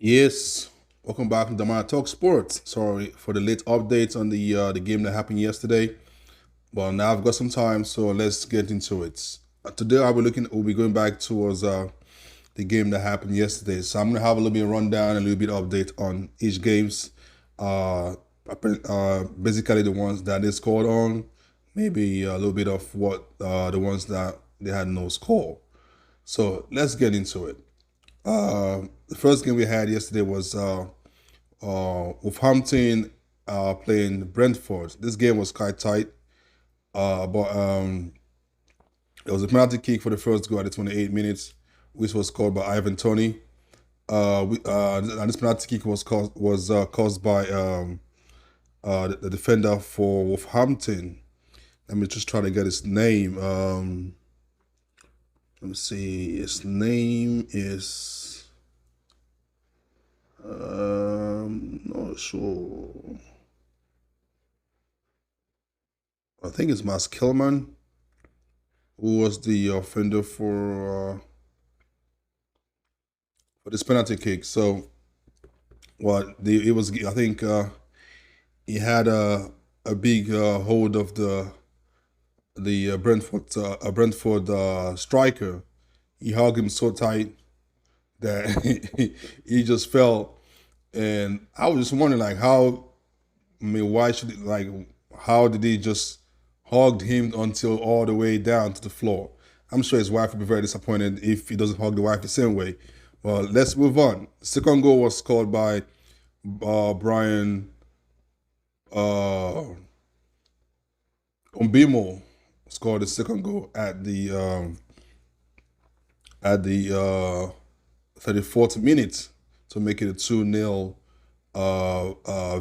Yes, welcome back to the Man Talk Sports. Sorry for the late updates on the game that happened yesterday, but now I've got some time, so let's get into it. Today we'll be going back towards the game that happened yesterday. So I'm gonna have a little bit of rundown, and a little bit of update on each games. Basically the ones that they scored on, maybe a little bit of what the ones that they had no score. So let's get into it. The first game we had yesterday was Wolverhampton playing Brentford. This game was quite tight, but it was a penalty kick for the first goal at the 28 minutes, which was scored by Ivan Toney. And this penalty kick was caused by the defender for Wolverhampton. Let me just try to get his name. Let me see. His name is. Not sure. I think it's Mas Kilman, who was the offender for this penalty kick. So, it was. I think he had a big hold of the Brentford striker. He hugged him so tight that he just fell. And I was just wondering, like, why should it, like, how did he just hug him until all the way down to the floor? I'm sure his wife would be very disappointed if he doesn't hug the wife the same way. Well, let's move on. The second goal was scored by Brian Umbimo. Scored the second goal at the 34th minute to make it a 2-0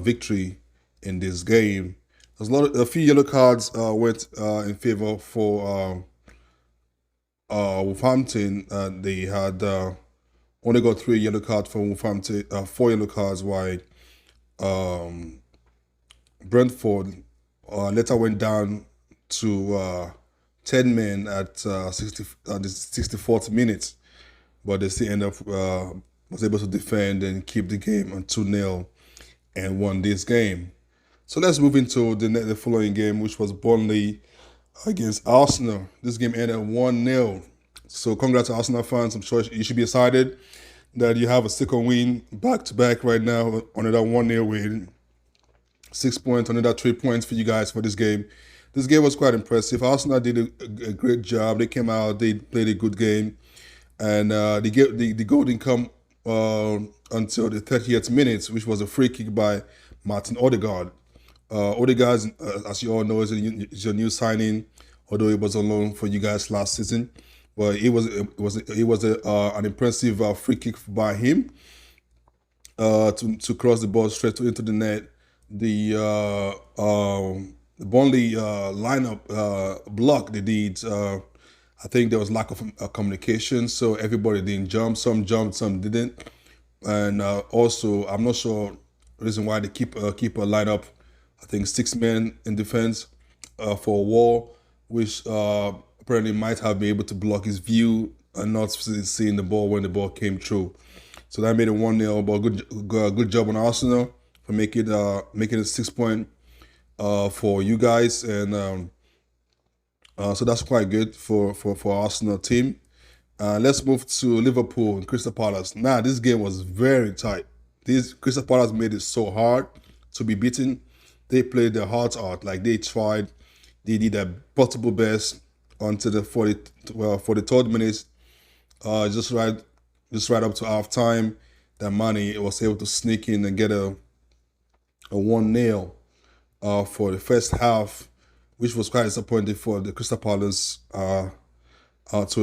victory in this game. There's a few yellow cards went in favor for Wolverhampton. They had only got 3 yellow cards for Wolverhampton, 4 yellow cards, while Brentford later went down to 10 men at the 64th minute, but they still end up was able to defend and keep the game on 2-0 and won this game. So let's move into the following game, which was Burnley against Arsenal. This game ended 1-0. So congrats to Arsenal fans. I'm sure you should be excited that you have a second win back-to-back right now on that 1-0 win. 6 points, another 3 points for you guys for this game. This game was quite impressive. Arsenal did a great job. They came out, they played a good game, and the goal didn't come until the 30th minute, which was a free kick by Martin Odegaard. Odegaard, as you all know, is a new signing, although it was on loan for you guys last season. But it was an impressive free kick by him to cross the ball straight into the net. The Burnley lineup block they did. I think there was lack of communication, so everybody didn't jump. Some jumped, some didn't, and also I'm not sure the reason why they keep a lineup. I think 6 men in defense for a wall, which apparently might have been able to block his view and not seeing the ball when the ball came through. So that made it 1-0. But good job on Arsenal for making it 6 point for you guys, and so that's quite good for Arsenal team. Let's move to Liverpool and Crystal Palace. Now this game was very tight. Crystal Palace made it so hard to be beaten. They played their hearts out. Like, they tried, they did their possible best until the 43rd minute. Just right up to half time, that Mane was able to sneak in and get a 1-0 for the first half, which was quite disappointing for the Crystal Palace to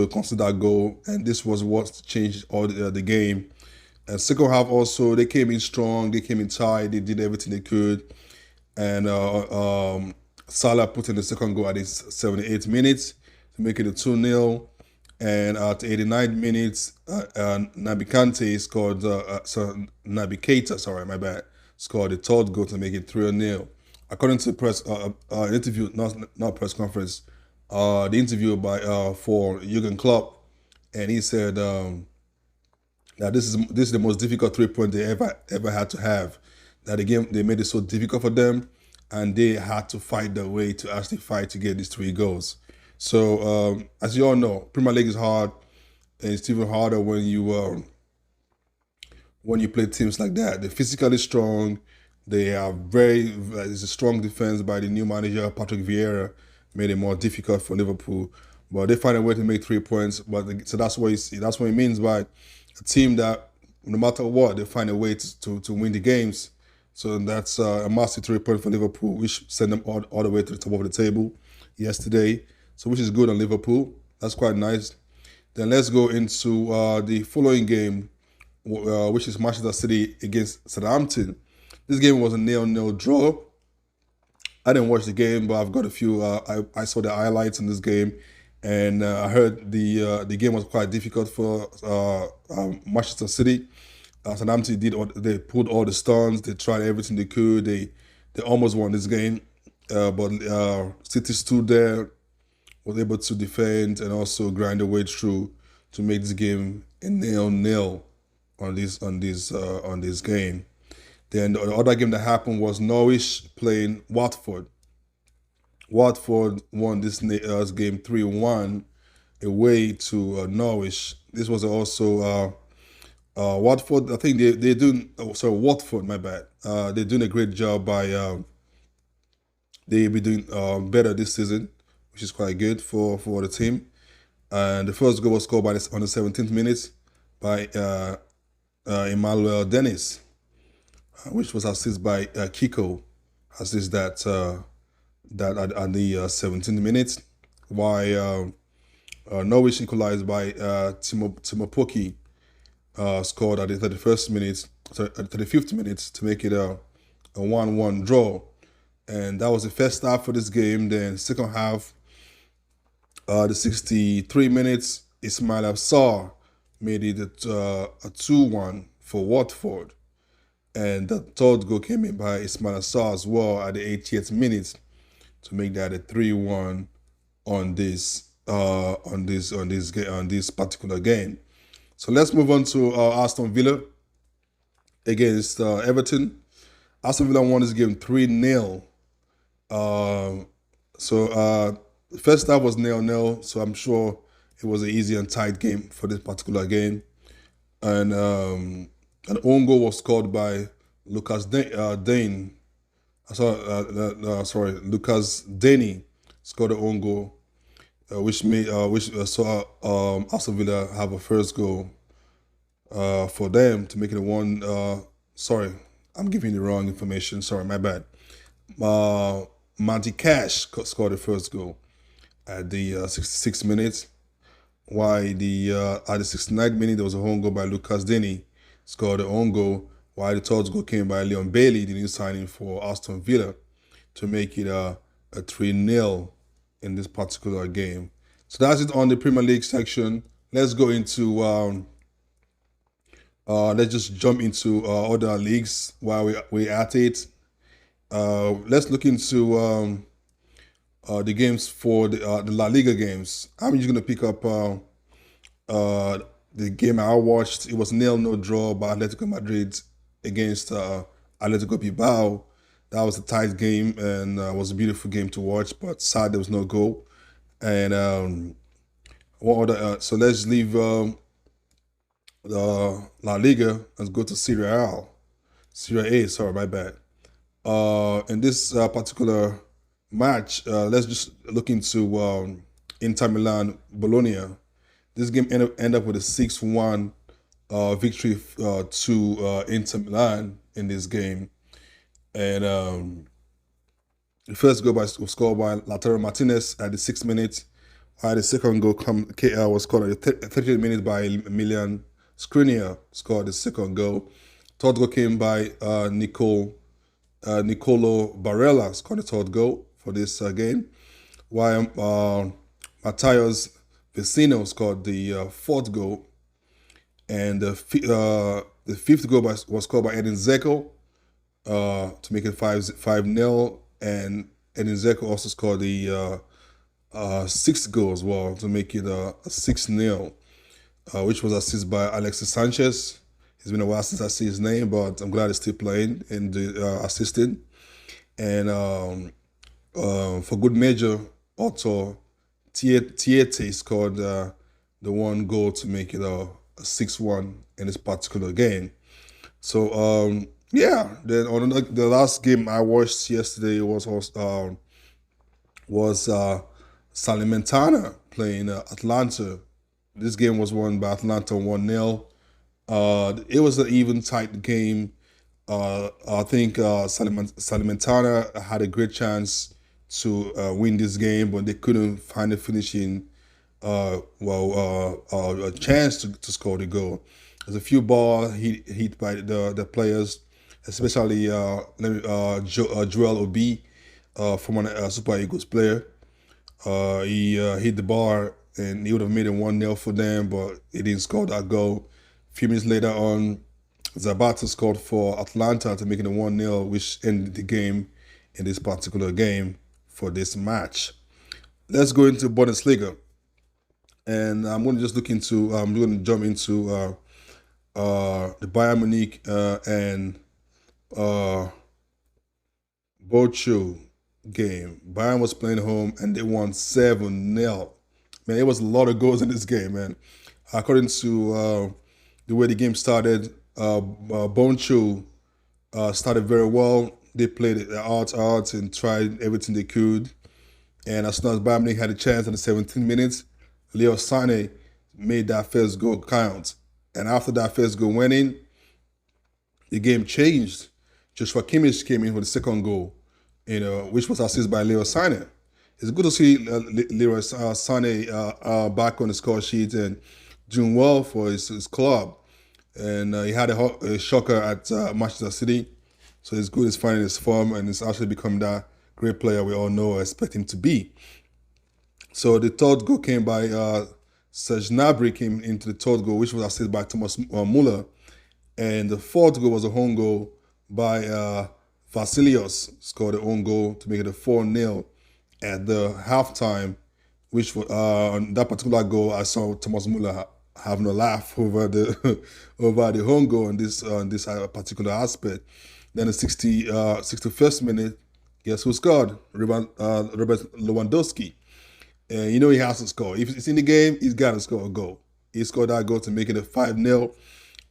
consider that goal. And this was what changed all the game. And second half also, they came in strong, they came in tight, they did everything they could. And Salah put in the second goal at the 78th minute to make it a 2-0. And at 89 minutes, Naby Keita, sorry, my bad, scored the third goal to make it 3-0. According to the interview, not press conference, the interview by for Jurgen Klopp, and he said Now this is the most difficult 3 point they ever had to have. That the game they made it so difficult for them, and they had to fight their way to actually fight to get these 3 goals. So as you all know, Premier League is hard, and it's even harder when you play teams like that. They're physically strong. They are it's a strong defense by the new manager Patrick Vieira, made it more difficult for Liverpool. But they find a way to make 3 points. So that's what you see. That's what it means by a team that no matter what, they find a way to win the games. So that's a massive 3 point for Liverpool, which sent them all the way to the top of the table yesterday. So which is good on Liverpool. That's quite nice. Then let's go into the following game, which is Manchester City against Southampton. This game was a 0-0 draw. I didn't watch the game, but I've got a few. I saw the highlights in this game, and I heard the game was quite difficult for Manchester City. Southampton they pulled all the stunts. They tried everything they could. They almost won this game, but City stood there, was able to defend and also grind their way through to make this game a 0-0 on this game. Then the other game that happened was Norwich playing Watford. Watford won this game 3-1 away to Norwich. This was also Watford. I think they're doing. Oh, sorry, Watford. My bad. They're doing a great job by. They'll be doing better this season, which is quite good for the team. And the first goal was scored on the 17th minute by Emmanuel Dennis, which was assisted by Kiko, assist that at the 17th minute, while Norwich equalized by Timo Pukki, scored at the 31st minute, sorry, at the 35th minute to make it a 1-1 draw. And that was the first half for this game. Then second half, the 63 minutes, Ismail Sarr made it a 2-1 for Watford. And the third goal came in by Ismail Sarr as well at the 80th minute to make that a 3-1 on this particular game. So let's move on to Aston Villa against Everton. Aston Villa won this game 3-0. The first half was 0-0, so I'm sure it was an easy and tight game for this particular game. And an own goal was scored by Lucas Dane. Lucas Denny scored an own goal, which saw Aston Villa have a first goal for them to make it a one. Sorry, I'm giving you the wrong information. Sorry, my bad. Monty Cash scored the first goal at the 66th minute. While at the 69th minute there was a home goal by Lucas Denny, scored the own goal. While the third goal came by Leon Bailey, the new signing for Aston Villa, to make it a 3-0 in this particular game. So that's it on the Premier League section. Let's go into let's just jump into other leagues while we're at it. Let's look into the games for the La Liga games. I'm just gonna pick up the game I watched. It was 0-0 draw by Atletico Madrid against Atletico Bilbao. That was a tight game and was a beautiful game to watch, but sad there was no goal. And what other? So let's leave the La Liga and go to Serie A. Sorry, my bad. In this particular match, let's just look into Inter Milan Bologna. This game ended up with a 6-1 victory to Inter Milan in this game. And the first goal was scored by Lautaro Martinez at the 6th minute, while the second goal was scored at the 30th minute by Emilian Skriniar, scored the second goal. Third goal came by Nicolo Barella, scored the third goal for this game, while Matthias Vecino scored the fourth goal. And the fifth goal was scored by Edin Dzeko to make it 5-0, and Edin Dzeko also scored the sixth goal as well to make it a 6-0. which was assisted by Alexis Sanchez. It's been a while since I see his name, but I'm glad he's still playing in the assistant. And for good measure, Otto Tiete scored the one goal to make it a 6-1 in this particular game. So yeah, then on the last game I watched yesterday was Salernitana playing Atlanta. This game was won by Atlanta 1-0. It was an even tight game. I think Salernitana had a great chance to win this game, but they couldn't find a finishing, a chance to score the goal. There's a few balls hit by the players, especially Joel Obi, former Super Eagles player. He hit the bar and he would have made it 1-0 for them, but he didn't score that goal. A few minutes later on, Zapata scored for Atlanta to make it a 1-0, which ended the game in this particular game for this match. Let's go into Bundesliga. And I'm going to jump into the Bayern Munich and Bochum game. Bayern was playing home and they won 7-0. Man, it was a lot of goals in this game, man. According to the way the game started, Bochum started very well. They played it out and tried everything they could. And as soon as Bayern Munich had a chance in the 17 minutes, Leo Sané made that first goal count. And after that first goal went in, the game changed. Joshua Kimmich came in for the second goal, which was assisted by Leo Sané. It's good to see Leo Sané back on the score sheet and doing well for his club. And he had a shocker at Manchester City. So it's good he's finding his form and he's actually become that great player we all know or expect him to be. So the third goal came by Serge Gnabry came into the third goal, which was assisted by Thomas Muller. And the fourth goal was a home goal by Vasilios, scored a own goal to make it a 4-0 at the halftime, which on that particular goal, I saw Thomas Muller having a laugh over the over the home goal on this particular aspect. Then the 61st minute, guess who scored? Robert Lewandowski. And he has to score. If it's in the game, he's got to score a goal. He scored that goal to make it a 5-0.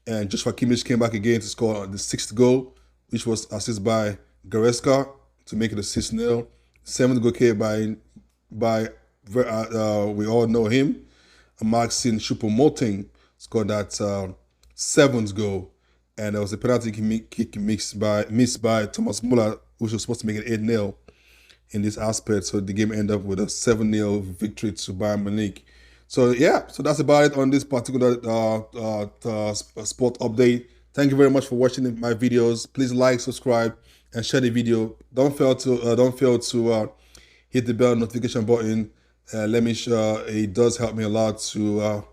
And Joshua Kimmich came back again to score the sixth goal, which was assisted by Goretzka to make it a 6-0. Seventh goal came by we all know him, Maxim Choupo-Moting scored that seventh goal. And there was a penalty kick missed by Thomas Muller, which was supposed to make it 8-0 in this aspect. So the game ended up with a 7-0 victory to Bayern Munich. So yeah, so that's about it on this particular sport update. Thank you very much for watching my videos. Please like, subscribe, and share the video. Don't fail to hit the bell notification button. Let me sure it does help me a lot to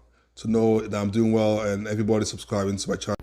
know that I'm doing well and everybody subscribing to my channel.